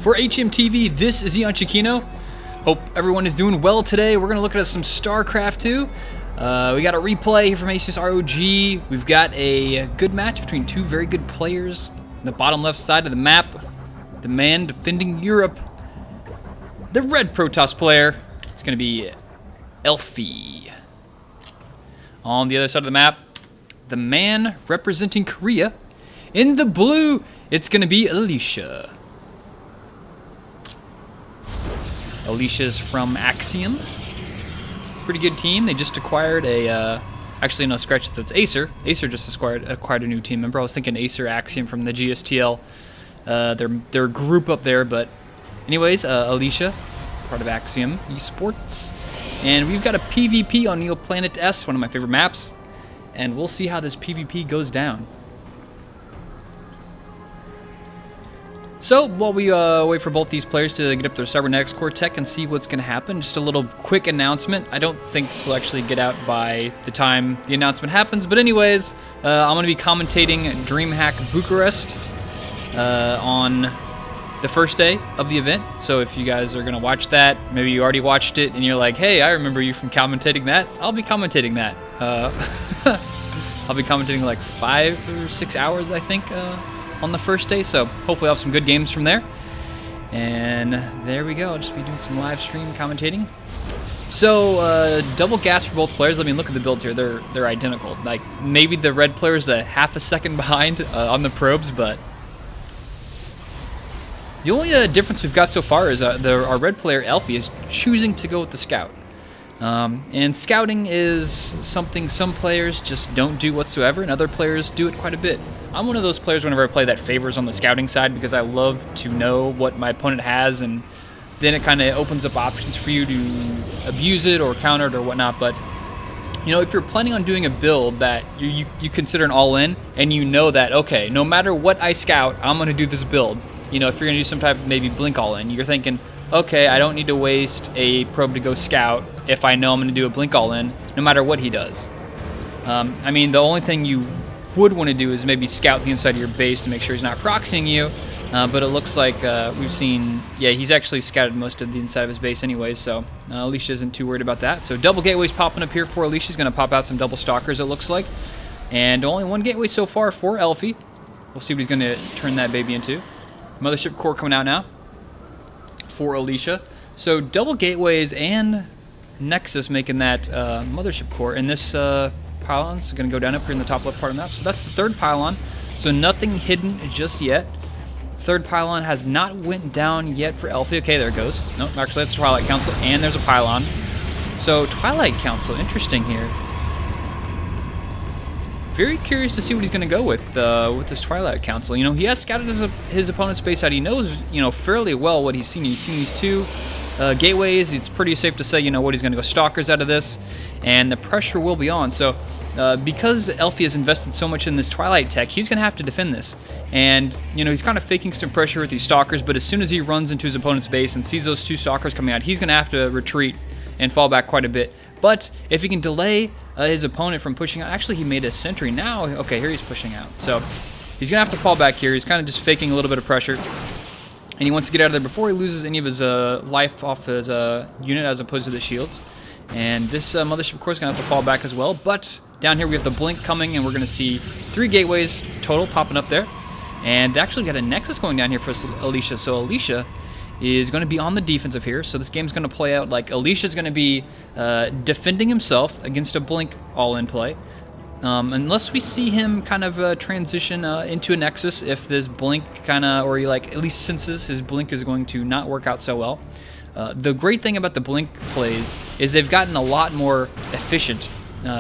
For HMTV, this is Ian Chiquino. Hope everyone is doing well today. We're going to look at some StarCraft 2. We got a replay here from Asus ROG. We've got a good match between two very good players. On the bottom left side of the map, the man defending Europe, the red Protoss player. It's going to be Elfi. On the other side of the map, the man representing Korea. In the blue, it's going to be Alicia. Alicia's from Axiom. Pretty good team. They just acquired a, actually no, scratch, that's Acer. Acer just acquired a new team member. I was thinking Acer Axiom from the GSTL. Their group up there, but anyways, Alicia, part of Axiom Esports. And we've got a PvP on Neoplanet S, one of my favorite maps. And we'll see how this PvP goes down. So, while we wait for both these players to get up their cybernetics core tech and see what's going to happen, just a little quick announcement. I don't think this will actually get out by the time the announcement happens, but anyways, I'm going to be commentating DreamHack Bucharest on the first day of the event. So if you guys are going to watch that, maybe you already watched it and you're like, hey, I remember you from commentating that, I'll be commentating that. I'll be commentating like 5 or 6 hours, I think, on the first day, so hopefully I'll have some good games from there. And there we go. I'll just be doing some live stream commentating. So double gas for both players. I mean, look at the builds here. They're identical. Like maybe the red player is a half a second behind on the probes, but the only difference we've got so far is our red player Elfi is choosing to go with the scout. And scouting is something some players just don't do whatsoever, and other players do it quite a bit. I'm one of those players whenever I play that favors on the scouting side because I love to know what my opponent has, and then it kind of opens up options for you to abuse it or counter it or whatnot. But you know, if you're planning on doing a build that you consider an all-in, and you know that, okay, no matter what I scout, I'm going to do this build. You know, if you're going to do some type of maybe blink all-in, you're thinking, okay, I don't need to waste a probe to go scout if I know I'm going to do a blink all-in, no matter what he does. I mean, the only thing you would want to do is maybe scout the inside of your base to make sure he's not proxying you, but it looks like we've seen, yeah, he's actually scouted most of the inside of his base anyways, so Alicia isn't too worried about that. So double gateways popping up here for Alicia. He's going to pop out some double stalkers, it looks like. And only one gateway so far for Elfi. We'll see what he's going to turn that baby into. Mothership core coming out now for Alicia. So double gateways and Nexus making that mothership core, and this pylon is going to go down up here in the top left part of the map. So that's the third pylon. So nothing hidden just yet. Third pylon has not went down yet for Elfi. Okay, there it goes. No, actually that's Twilight Council, and there's a pylon. So Twilight Council, interesting here. Very curious to see what he's going to go with this Twilight Council. You know, he has scouted his opponent's base out. He knows, you know, fairly well what he's seen. He's seen these two gateways. It's pretty safe to say, you know, what he's going to go stalkers out of this, and the pressure will be on. So because Elfi has invested so much in this Twilight tech, he's going to have to defend this. And, you know, he's kind of faking some pressure with these stalkers, but as soon as he runs into his opponent's base and sees those two stalkers coming out, he's going to have to retreat and fall back quite a bit. But if he can delay his opponent from pushing out, actually he made a sentry now. Okay, here he's pushing out. So he's going to have to fall back here. He's kind of just faking a little bit of pressure. And he wants to get out of there before he loses any of his life off his unit as opposed to the shields. And this mothership core is going to have to fall back as well. But down here we have the blink coming, and we're going to see 3 gateways total popping up there. And they actually got a Nexus going down here for Alicia. So Alicia is going to be on the defensive here. So this game's going to play out like Alicia's going to be defending himself against a blink all-in play. Unless we see him kind of transition into a Nexus, if this blink kind of, or he like at least senses his blink is going to not work out so well. The great thing about the blink plays is they've gotten a lot more efficient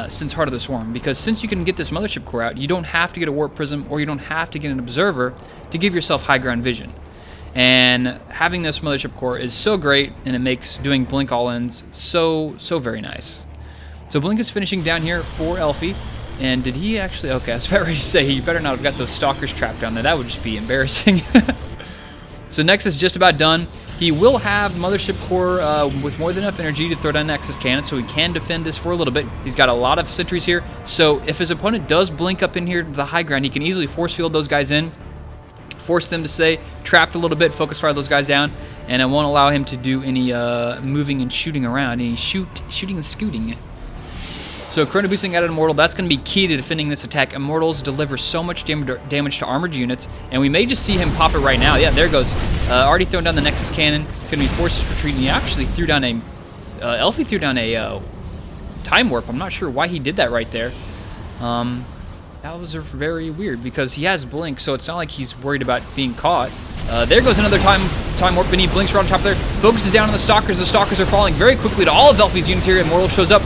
since Heart of the Swarm, because since you can get this mothership core out, you don't have to get a warp prism, or you don't have to get an observer to give yourself high ground vision. And having this mothership core is so great, and it makes doing blink all-ins so very nice. So blink is finishing down here for Elfi. And did he actually... Okay, I was about ready to say he better not have got those stalkers trapped down there. That would just be embarrassing. So Nexus is just about done. He will have Mothership Core with more than enough energy to throw down Nexus Cannon, so he can defend this for a little bit. He's got a lot of sentries here, so if his opponent does blink up in here to the high ground, he can easily force field those guys in force them to stay trapped a little bit, focus fire those guys down, and it won't allow him to do any moving and shooting around, any shooting and scooting. So Chrono Boosting out an Immortal, that's going to be key to defending this attack. Immortals deliver so much damage to armored units, and we may just see him pop it right now. Yeah, there goes. Already thrown down the Nexus Cannon. It's going to be forces retreating. He actually threw down a... Elfi threw down a Time Warp. I'm not sure why he did that right there. That was very weird, because he has Blink, so it's not like he's worried about being caught. There goes another Time Warp, and he blinks right on top there. Focuses down on the Stalkers. The Stalkers are falling very quickly to all of Elfi's units here. Immortal shows up.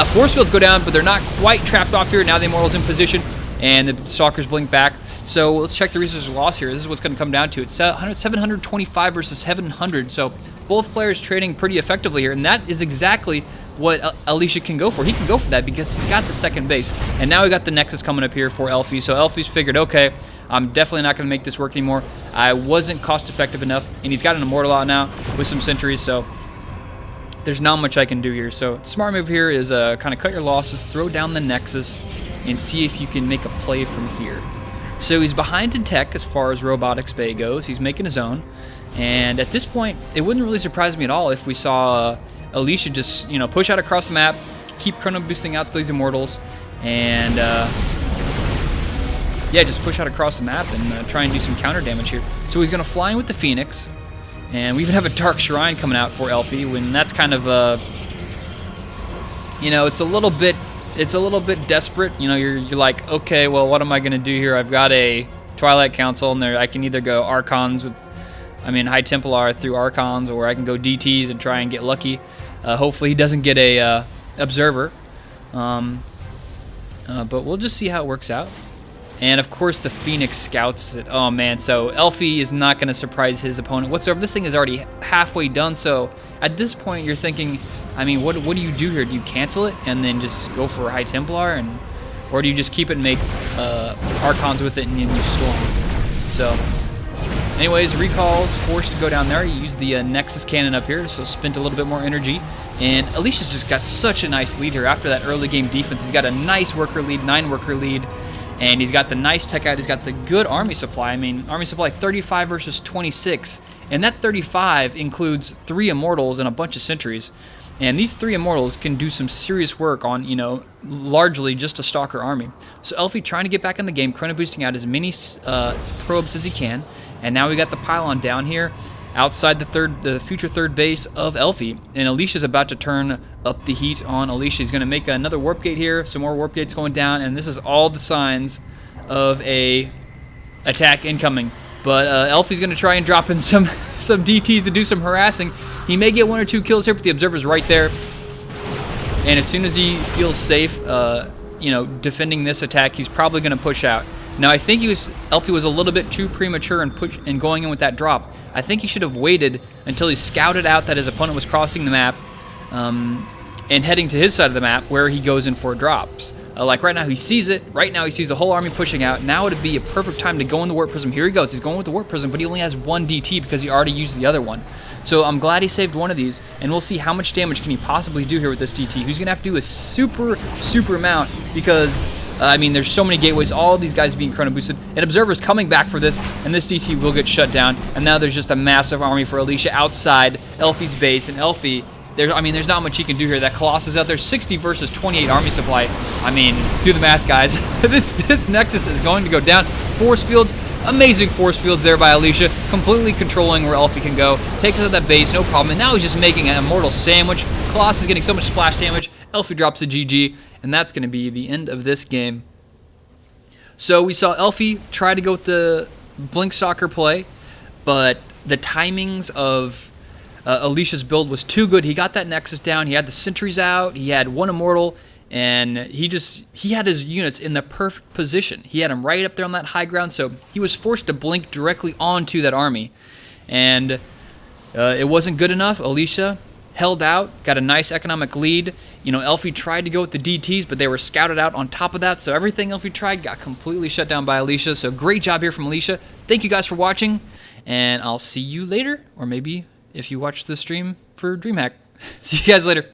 Force fields go down, but they're not quite trapped off here. Now the Immortal's in position, and the Stalkers blink back. So let's check the resources loss here. This is what's going to come down to. It's 725 versus 700, so both players trading pretty effectively here, and that is exactly what Alicia can go for. He can go for that because he's got the second base, and now we got the Nexus coming up here for Elfi. So Elfi's figured, okay, I'm definitely not going to make this work anymore. I wasn't cost effective enough, and he's got an Immortal out now with some sentries, so there's not much I can do here. So smart move here is kind of cut your losses, throw down the Nexus, and see if you can make a play from here. So he's behind in tech as far as Robotics Bay goes. He's making his own, and at this point, it wouldn't really surprise me at all if we saw Alicia just, you know, push out across the map, keep Chrono Boosting out these Immortals, and yeah, just push out across the map and try and do some counter damage here. So he's going to fly in with the Phoenix. And we even have a Dark Shrine coming out for Elfi, when that's kind of you know, it's a little bit desperate. You know, you're like, okay, well, what am I gonna do here? I've got a Twilight Council, and I can either go Archons with, High Templar through Archons, or I can go DTs and try and get lucky. Hopefully he doesn't get a Observer, but we'll just see how it works out. And of course the Phoenix scouts it. Oh man, so Elfi is not going to surprise his opponent whatsoever. This thing is already halfway done, so at this point you're thinking, what do you do here? Do you cancel it and then just go for a High Templar, or do you just keep it and make Archons with it and you storm? So anyways, recalls forced to go down there. You use the Nexus Cannon up here, so spent a little bit more energy. And Alicia's just got such a nice lead here after that early game defense. He's got a nice worker lead, 9 worker lead. And he's got the nice tech out. He's got the good army supply. Army supply 35 versus 26. And that 35 includes 3 Immortals and a bunch of sentries. And these 3 Immortals can do some serious work on, you know, largely just a Stalker army. So Elfi trying to get back in the game, Chrono Boosting out as many probes as he can. And now we got the pylon down here outside the future third base of Elfi. And Alicia's about to turn up the heat on Alicia. He's going to make another warp gate here, some more warp gates going down, and this is all the signs of a attack incoming. But Elfi's going to try and drop in some DTs to do some harassing. He may get 1 or 2 kills here, but the Observer's right there. And as soon as he feels safe, you know, defending this attack, he's probably going to push out. Now, I think Elfi was a little bit too premature in going in with that drop. I think he should have waited until he scouted out that his opponent was crossing the map and heading to his side of the map, where he goes in for drops. Like right now, he sees it. Right now, he sees the whole army pushing out. Now would be a perfect time to go in the Warp Prism. Here he goes. He's going with the Warp Prism, but he only has 1 DT because he already used the other one. So I'm glad he saved one of these, and we'll see how much damage can he possibly do here with this DT. He's going to have to do a super amount because... there's so many gateways, all of these guys being chrono boosted, and Observer's coming back for this, and this DT will get shut down, and now there's just a massive army for Alicia outside Elfi's base, and Elfi, there's not much he can do here. That Colossus out there, 60 versus 28 army supply. Do the math, guys. this Nexus is going to go down. Force fields, amazing force fields there by Alicia, completely controlling where Elfi can go, takes out that base, no problem, and now he's just making an Immortal sandwich. Colossus is getting so much splash damage, Elfi drops a GG, and that's going to be the end of this game. So we saw Elfi try to go with the Blink Stalker play, but the timings of Alicia's build was too good. He got that Nexus down, he had the sentries out, he had 1 Immortal, and he had his units in the perfect position. He had them right up there on that high ground, so he was forced to blink directly onto that army. And it wasn't good enough. Alicia held out, got a nice economic lead. Elfi tried to go with the DTs, but they were scouted out on top of that, so everything Elfi tried got completely shut down by Alicia. So great job here from Alicia. Thank you guys for watching, and I'll see you later, or maybe if you watch the stream for DreamHack. See you guys later.